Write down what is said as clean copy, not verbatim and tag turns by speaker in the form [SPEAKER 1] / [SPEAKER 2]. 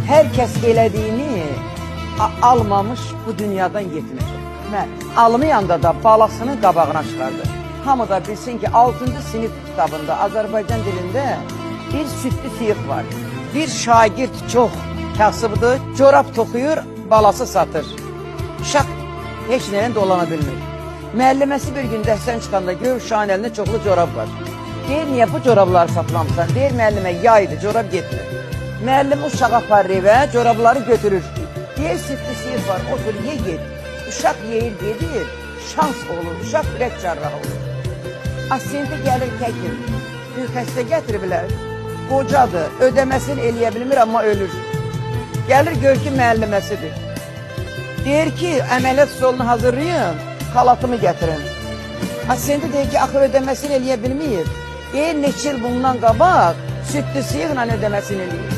[SPEAKER 1] Hər kəs elədiyini almamış bu dünyadan getməyəcək. Almayanda da balasının qabağına çıxardı. Hamı da bilsin ki 6-cı sinif kitabında Azərbaycan dilində bir südlü siyıq var. Bir şagird çox kasıbdır, corab toxuyur, balası satır. Uşaq heç nəyə dolana bilmir. Müəlliməsi bir gün dərsdən çıxanda gör uşağın əlində çoxlu corab var. Deyir, niyə bu corabları satmamışsan? Deyir, müəllimə yaydı, corab getmir. Müəllim uşağı aparır evə, corabları götürür. Deyir, südlü siyıq var, otur, ye ged. Uşaq yeyir, gedir, şans olur, uşaq ürək cərrahı olur. Asiyində gəlir təkir, bir xəstə gətiriblər, qocadır, ödəməsini eləyə bilmir, amma ölür. Gəlir, gör ki, müəlliməsidir. Deyir ki, əməliyyat stolunu hazırlayın, xalatımı gətirin. Asiyində deyir ki, axı ödəməsini eləyə bilmir. Deyir, neçə il bundan qabaq südlü siyıqla ödəməsini eləyir.